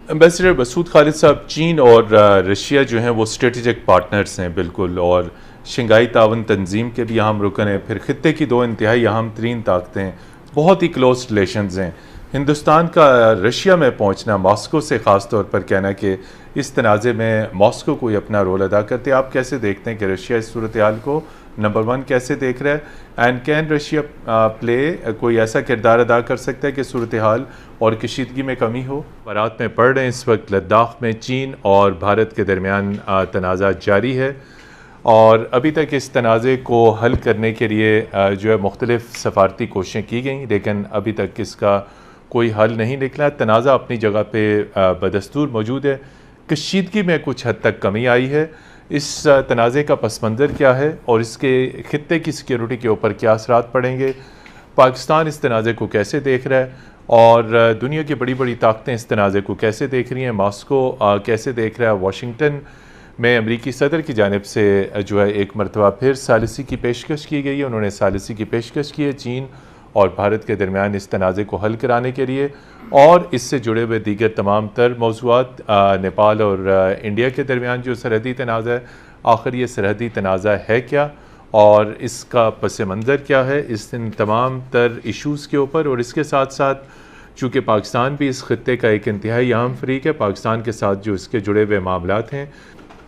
Ambassador Masood Khalid साहब, चीन और रशिया जो हैं वो स्ट्रेटेजिक पार्टनर्स हैं बिल्कुल, और शंघाई तावन तंजीम के भी अहम रुकन हैं। फिर खित्ते की दो इंतहाई अहम तरीन ताकतें, बहुत ही क्लोज रिलेशंस हैं। हिंदुस्तान का रशिया में पहुंचना, मॉस्को से ख़ास तौर पर कहना कि इस तनाज़े में मॉस्को कोई अपना रोल अदा करते, आप कैसे देखते हैं कि रशिया इस सूरत हाल को नंबर 1 कैसे देख रहा है? एंड कैन रशिया प्ले कोई ऐसा किरदार अदा कर सकता है कि सूरत हाल और कशीदगी में कमी हो? बारात में पढ़ रहे हैं इस वक्त लद्दाख में चीन और भारत के दरमियान तनाज़ा जारी है, और अभी तक इस तनाज़े को हल करने के लिए जो है मुख्तलिफ़ सफारती कोशिशें की गई, लेकिन अभी तक इसका कोई हल नहीं निकला। तनाज़ा अपनी जगह पे बदस्तूर मौजूद है, कशीदगी में कुछ हद तक कमी आई है। इस तनाज़े का पस मंज़र क्या है और इसके खित्ते की सिक्योरिटी के ऊपर क्या असरात पड़ेंगे? पाकिस्तान इस तनाज़े को कैसे देख रहा है और दुनिया की बड़ी बड़ी ताकतें इस तनाज़े को कैसे देख रही हैं? मॉस्को कैसे देख रहा है? वाशिंगटन में अमरीकी सदर की जानिब से जो है एक मरतबा फिर सालिसी की पेशकश की गई है। उन्होंने सालिसी की पेशकश की है चीन और भारत के दरमियान इस तनाज़े को हल कराने के लिए, और इससे जुड़े हुए दीगर तमाम तर मौज़ूआत, नेपाल और इंडिया के दरमियान जो सरहदी तनाज़ा है, आखिर ये सरहदी तनाज़ा है क्या और इसका पस मंज़र क्या है, इस इन तमाम तर इशूज़ के ऊपर। और इसके साथ साथ चूँकि पाकिस्तान भी इस खत्ते का एक इंतहाई अहम फ़रीक है, पाकिस्तान के साथ जो इसके जुड़े हुए मामलात हैं,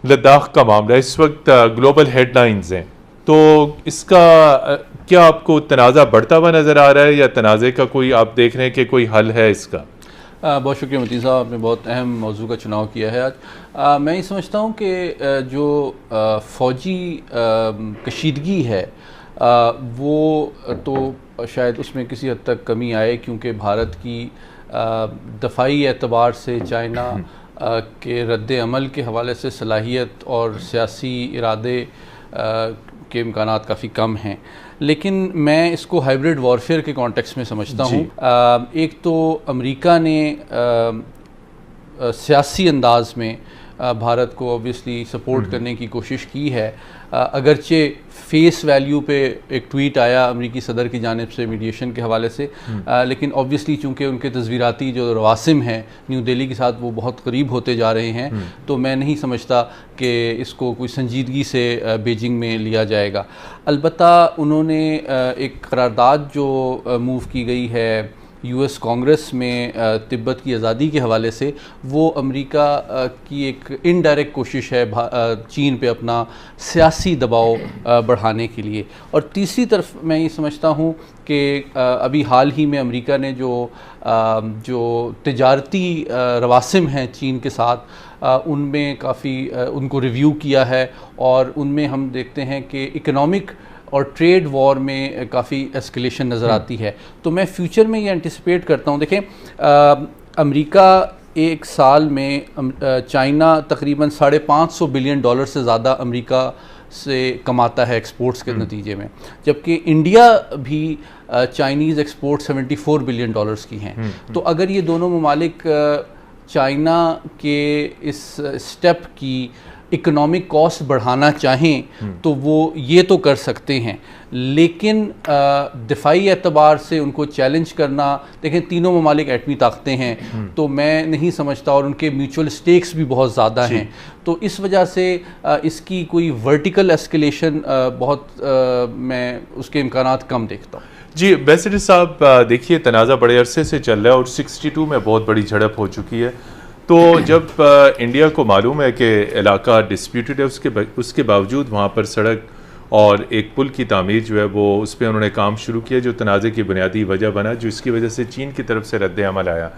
लद्दाख का मामला इस वक्त ग्लोबल हेडलाइंस हैं, तो इसका क्या आपको तनाज़ा बढ़ता हुआ नज़र आ रहा है या तनाज़े का कोई आप देख रहे हैं कि कोई हल है इसका? बहुत शुक्रिया मतीन साहब, आपने बहुत अहम मौजू का चुनाव किया है आज। मैं ये समझता हूँ कि जो फ़ौजी कशीदगी है वो तो शायद उसमें किसी हद तक कमी आए, क्योंकि भारत की दफ़ाई एतबार से चाइना के रद्द अमल के हवाले से सलाहियत और सियासी इरादे के इम्कानात काफ़ी कम हैं। लेकिन मैं इसको हाइब्रिड वॉरफेयर के कॉन्टेक्स्ट में समझता हूँ। एक तो अमेरिका ने सियासी अंदाज में भारत को ऑब्वियसली सपोर्ट करने की कोशिश की है, अगरचे फेस वैल्यू पे एक ट्वीट आया अमेरिकी सदर की जानिब से मीडिएशन के हवाले से, लेकिन ऑब्वियसली चूँकि उनके तस्वीराती जो रवासिम हैं न्यू दिल्ली के साथ वो बहुत करीब होते जा रहे हैं, तो मैं नहीं समझता कि इसको कोई संजीदगी से बीजिंग में लिया जाएगा। अलबत्ता उन्होंने एक करारदाद जो मूव की गई है यूएस कांग्रेस में तिब्बत की आज़ादी के हवाले से, वो अमेरिका की एक इनडायरेक्ट कोशिश है चीन पे अपना सियासी दबाव बढ़ाने के लिए। और तीसरी तरफ मैं ये समझता हूँ कि अभी हाल ही में अमेरिका ने जो तिजारती रवासिम हैं चीन के साथ, उनमें काफ़ी उनको रिव्यू किया है, और उनमें हम देखते हैं कि इकनॉमिक और ट्रेड वॉर में काफ़ी एस्केलेशन नज़र आती है। तो मैं फ्यूचर में ये एंटिसिपेट करता हूँ। देखें, अमेरिका एक साल में चाइना तकरीबन $550 बिलियन से ज़्यादा अमेरिका से कमाता है एक्सपोर्ट्स के नतीजे में, जबकि इंडिया भी चाइनीज़ एक्सपोर्ट $74 बिलियन की हैं। तो अगर ये दोनों ममालिक चाइना के इस स्टेप की इकोनॉमिक कॉस्ट बढ़ाना चाहें तो वो ये तो कर सकते हैं, लेकिन दिफाई एतबार से उनको चैलेंज करना, देखें तीनों ममालिक एटमी ताकतें हैं, तो मैं नहीं समझता, और उनके म्यूचुअल स्टेक्स भी बहुत ज़्यादा हैं, तो इस वजह से इसकी कोई वर्टिकल एस्केलेशन मैं उसके इम्कानात कम देखता हूँ। जी एम्बेसडर साहब, देखिए तनाज़ा बड़े अरसे से चल रहा है और 62 में बहुत बड़ी झड़प हो चुकी है। तो जब इंडिया को मालूम है कि इलाका डिस्प्यूटेड है, उसके बावजूद वहाँ पर सड़क और एक पुल की तामीर जो है वो उस पर उन्होंने काम शुरू किया, जो तनाज़े की बुनियादी वजह बना, जो इसकी वजह से चीन की तरफ से रद्द अमल आया।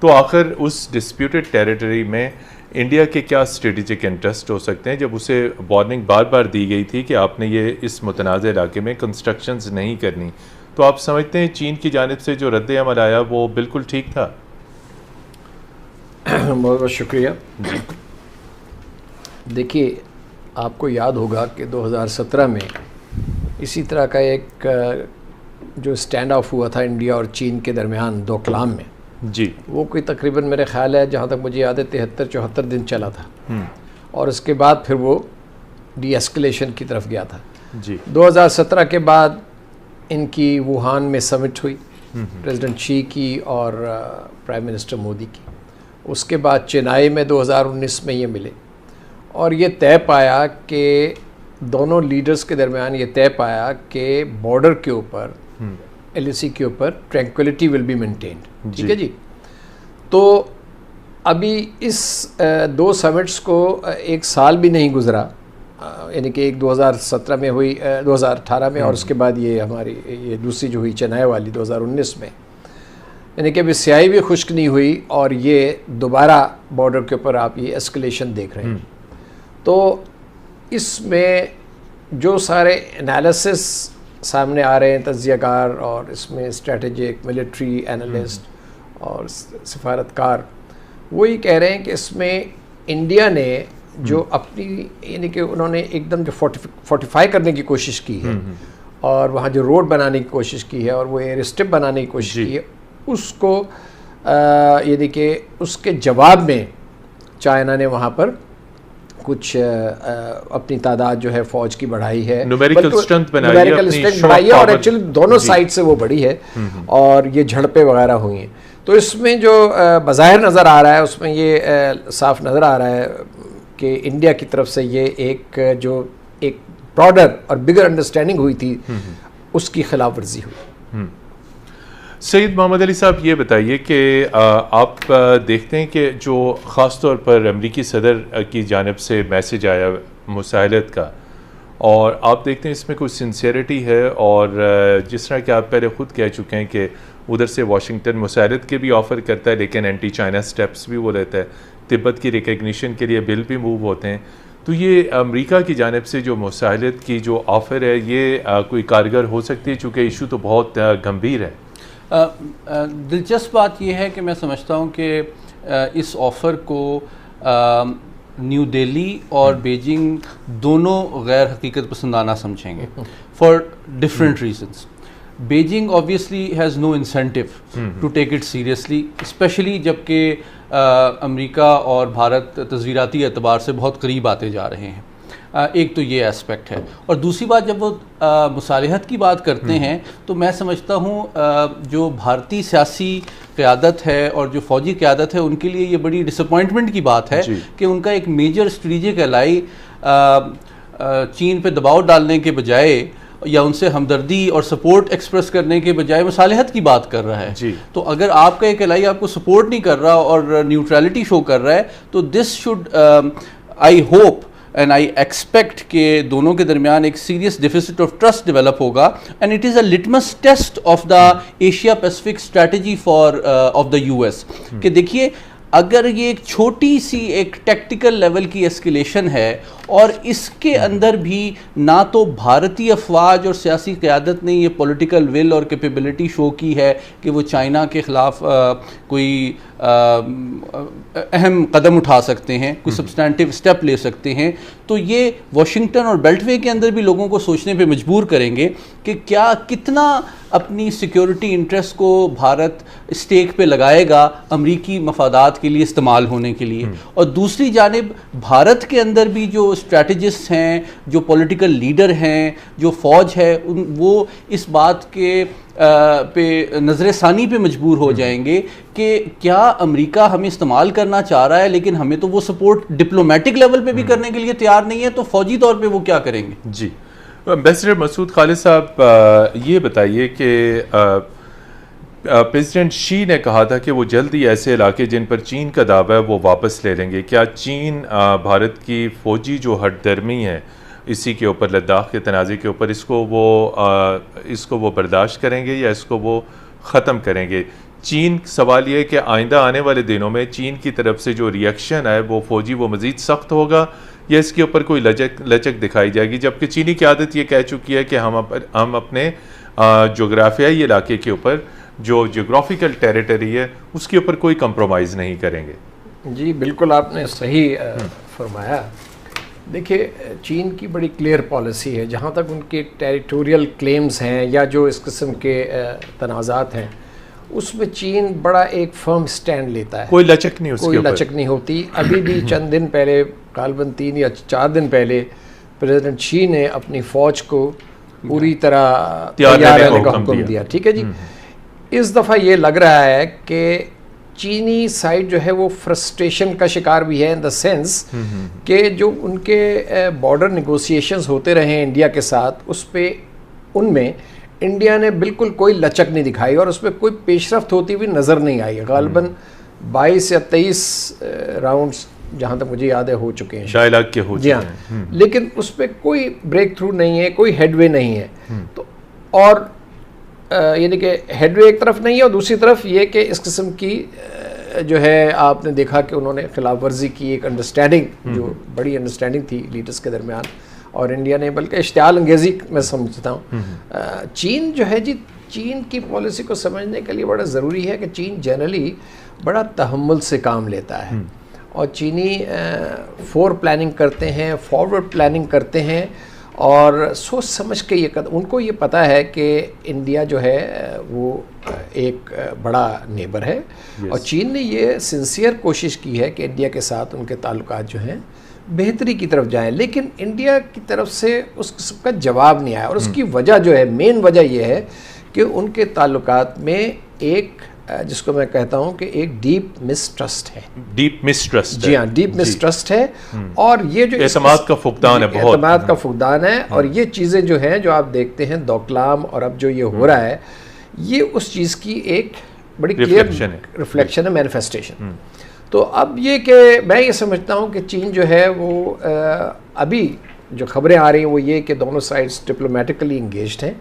तो आखिर उस डिस्प्यूटेड टेरिटरी में इंडिया के क्या स्ट्रेटेजिक इंटरेस्ट हो सकते हैं, जब उसे वार्निंग बार बार दी गई थी कि आपने ये इस मुतनाज़ इलाके में कंस्ट्रक्शंस नहीं करनी? तो आप समझते हैं चीन की जानिब से जो रद्द अमल आया वो बिल्कुल ठीक था? बहुत बहुत शुक्रिया। देखिए, आपको याद होगा कि 2017 में इसी तरह का एक जो स्टैंड ऑफ हुआ था इंडिया और चीन के दरमियान डोकलाम में, जी, वो कोई तकरीबन मेरे ख्याल है, जहाँ तक मुझे याद है, 73-74 दिन चला था, और उसके बाद फिर वो डी एस्केलेशन की तरफ गया था। जी, 2017 के बाद इनकी वुहान में समिट हुई, प्रेसिडेंट शी की और प्राइम मिनिस्टर मोदी की। उसके बाद चेन्नई में 2019 में ये मिले और ये तय पाया कि दोनों लीडर्स के दरमियान ये तय पाया कि बॉर्डर के ऊपर LAC के ऊपर ट्रैंक्विलिटी विल बी मेंटेन्ड, ठीक है जी। तो अभी इस 2 समिट्स को 1 साल भी नहीं गुजरा, यानी कि एक 2017 में हुई, 2018 में, और उसके बाद ये हमारी ये दूसरी जो हुई चेन्नई वाली 2019 में, यानी कि अभी स्याही भी खुश्क नहीं हुई और ये दोबारा बॉर्डर के ऊपर आप ये एस्केलेशन देख रहे हैं। तो इसमें जो सारे एनालिसिस सामने आ रहे हैं तज्ज़ियाकार, और इसमें स्ट्रेटेजिक मिलिट्री एनालिस्ट और सिफारतकार, वो ये कह रहे हैं कि इसमें इंडिया ने जो अपनी, यानी कि उन्होंने एकदम जो फोर्टिफाई करने की कोशिश की है और वहाँ जो रोड बनाने की कोशिश की है और वो एयर स्ट्रिप बनाने की कोशिश की है, उसको यानी कि उसके जवाब में चाइना ने वहाँ पर कुछ अपनी तादाद जो है फ़ौज की बढ़ाई है, न्यूमेरिकल स्ट्रेंथ बढ़ाई है और एक्चुअली दोनों साइड से वो बढ़ी है और ये झड़पें वगैरह हुई हैं। तो इसमें जो बज़ाहिर नज़र आ रहा है उसमें ये साफ नज़र आ रहा है कि इंडिया की तरफ से ये एक ब्रॉडर और बिगर अंडरस्टैंडिंग हुई थी, उसकी खिलाफ वर्जी हुई। सईद मोहम्मद अली साहब, ये बताइए कि आप देखते हैं कि जो ख़ास तौर पर अमरीकी सदर की जानिब से मैसेज आया मुसाहिलत का, और आप देखते हैं इसमें कुछ सिंसियरिटी है, और जिस तरह कि आप पहले ख़ुद कह चुके हैं कि उधर से वाशिंगटन मुसाहिलत के भी ऑफ़र करता है लेकिन एंटी चाइना स्टेप्स भी वो लेता है, तिब्बत की रिकग्निशन के लिए बिल भी मूव होते हैं। तो ये अमेरिका की जानिब से जो मुसाहिलत की जो ऑफ़र है ये कोई कारगर हो सकती है, चूँकि इशू तो बहुत गंभीर है। दिलचस्प बात यह है कि मैं समझता हूँ कि इस ऑफ़र को न्यू दिल्ली और बीजिंग दोनों गैर हकीकत पसंदाना समझेंगे for different reasons. Beijing obviously has no incentive to take it seriously, especially जबकि अमेरिका और भारत तस्वीराती एतबार से बहुत करीब आते जा रहे हैं। एक तो ये एस्पेक्ट है, और दूसरी बात जब वो मुसालिहत की बात करते हैं तो मैं समझता हूँ जो भारतीय सियासी क़यादत है और जो फ़ौजी क़यादत है उनके लिए ये बड़ी डिसअपॉइंटमेंट की बात है कि उनका एक मेजर स्ट्रेटेजिक एलाई चीन पे दबाव डालने के बजाय या उनसे हमदर्दी और सपोर्ट एक्सप्रेस करने के बजाय मुसालिहत की बात कर रहा है। तो अगर आपका एक एलाई आपको सपोर्ट नहीं कर रहा और न्यूट्रलिटी शो कर रहा है तो this should, I hope and I expect कि दोनों के दरमियान एक serious deficit of trust develop होगा, and it is a litmus test of the Asia Pacific strategy for of the US। कि देखिए, अगर ये एक छोटी सी एक टैक्टिकल लेवल की एस्केलेशन है और इसके अंदर भी ना तो भारतीय अफवाज और सियासी क़यादत ने ये पॉलिटिकल विल और कैपेबिलिटी शो की है कि वो चाइना के ख़िलाफ़ कोई अहम कदम उठा सकते हैं, कोई सब्सटैंटिव स्टेप ले सकते हैं, तो ये वाशिंगटन और बेल्टवे के अंदर भी लोगों को सोचने पे मजबूर करेंगे कि क्या कितना अपनी सिक्योरिटी इंटरेस्ट को भारत स्टेक पे लगाएगा अमरीकी मफादात के लिए इस्तेमाल होने के लिए। और दूसरी जानिब भारत के अंदर भी जो स्ट्रैटेजिस्ट हैं, जो पॉलिटिकल लीडर हैं, जो फ़ौज है, वो इस बात के पे नज़र-ए-सानी पे मजबूर हो जाएंगे कि क्या अमेरिका हमें इस्तेमाल करना चाह रहा है लेकिन हमें तो वो सपोर्ट डिप्लोमेटिक लेवल पे भी करने के लिए तैयार नहीं है, तो फौजी तौर पे वो क्या करेंगे। जी, एम्बेसडर मसूद खालिद साहब, ये बताइए कि प्रेसिडेंट शी ने कहा था कि वो जल्द ही ऐसे इलाके जिन पर चीन का दावा है वो वापस ले लेंगे। क्या चीन भारत की फ़ौजी जो हटदर्मी है इसी के ऊपर, लद्दाख के तनाज़े के ऊपर, इसको वो बर्दाश्त करेंगे या इसको वो ख़त्म करेंगे? चीन, सवाल ये है कि आइंदा आने वाले दिनों में चीन की तरफ से जो रिएक्शन है वो फ़ौजी वो मज़ीद सख्त होगा या इसके ऊपर कोई लचक दिखाई जाएगी? जबकि चीनी की आदत ये कह चुकी है कि हम अपने जोग्राफियाई इलाके के ऊपर, जो जोग्राफिकल टेरिटरी है, उसके ऊपर कोई कंप्रोमाइज़ नहीं करेंगे। जी बिल्कुल, आपने सही फरमाया। देखिए, चीन की बड़ी क्लियर पॉलिसी है, जहाँ तक उनके टेरिटोरियल क्लेम्स हैं या जो इस किस्म के तनाज़ात हैं उसमें चीन बड़ा एक फर्म स्टैंड लेता है, कोई लचक नहीं, कोई लचक नहीं होती। अभी भी चंद दिन पहले, गालबन 3 या 4 दिन पहले, प्रेसिडेंट शी ने अपनी फ़ौज को पूरी तरह तैयार रहने का हुक्म दिया। ठीक है जी। इस दफ़ा ये लग रहा है कि चीनी साइड जो है वो फ्रस्ट्रेशन का शिकार भी है, इन द सेंस कि जो उनके बॉर्डर नेगोशिएशंस होते रहे इंडिया के साथ, उस पे उनमें इंडिया ने बिल्कुल कोई लचक नहीं दिखाई और उस पर कोई पेशरफ्त होती हुई नज़र नहीं आई। गालिबन 22 या 23 राउंड्स जहाँ तक मुझे याद है हो चुके हैं, डायलॉग के हो जी चुके हाँ, हैं। लेकिन उस पर कोई ब्रेक थ्रू नहीं है, कोई हेडवे नहीं है। तो और यानी कि हेडवे एक तरफ नहीं है और दूसरी तरफ ये कि इस किस्म की जो है आपने देखा कि उन्होंने खिलाफ वर्जी की, एक अंडरस्टैंडिंग जो बड़ी अंडरस्टैंडिंग थी लीडर्स के दरमियान, और इंडिया ने बल्कि इश्तियाल अंगेज़ी मैं समझता हूँ। चीन जो है जी, चीन की पॉलिसी को समझने के लिए बड़ा ज़रूरी है कि चीन जनरली बड़ा तहम्मुल से काम लेता है और चीनी फोर प्लानिंग करते हैं, फॉरवर्ड प्लानिंग करते हैं और सोच समझ के ये उनको ये पता है कि इंडिया जो है वो एक बड़ा नेबर है। और चीन ने ये सिंसियर कोशिश की है कि इंडिया के साथ उनके ताल्लुकात जो हैं बेहतरी की तरफ जाएं, लेकिन इंडिया की तरफ से उस किस्म का जवाब नहीं आया। और उसकी वजह जो है, मेन वजह ये है कि उनके ताल्लुकात में एक जिसको मैं कहता हूँ कि एक डीप मिसट्रस्ट है। डीप मिसट्रस्ट, जी हाँ, डीप मिसट्रस्ट है। और ये जो एतमाद का फुकदान है, बहुत एतमाद का फुकदान है। और ये चीज़ें जो हैं जो आप देखते हैं डोकलाम और अब जो ये हो रहा है, ये उस चीज़ की एक बड़ी क्लियर रिफ्लेक्शन है, मैनिफेस्टेशन। तो अब ये कि मैं ये समझता हूँ कि चीन जो है वो अभी जो खबरें आ रही हैं वो ये कि दोनों साइड्स डिप्लोमेटिकली इंगेज्ड हैं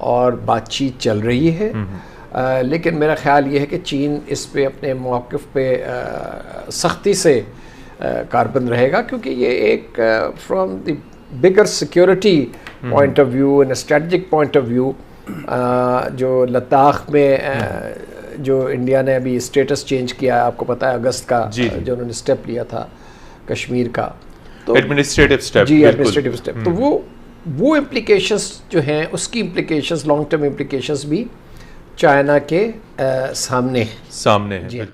और बातचीत चल रही है। लेकिन मेरा ख्याल ये है कि चीन इस पे अपने मौक़िफ़ पे सख्ती से कारबंद रहेगा, क्योंकि ये एक from the bigger security point of view and strategic point of view, जो लद्दाख में जो इंडिया ने अभी स्टेटस चेंज किया, आपको पता है अगस्त का जो उन्होंने स्टेप लिया था कश्मीर का, तो एडमिनिस्ट्रेटिव स्टेप, जी एडमिनिस्ट्रेटिव स्टेप, तो वो इम्प्लिकेशंस जो हैं, उसकी इम्प्लिकेशंस, लॉन्ग टर्म इम्प्लिकेशंस भी चाइना के सामने है।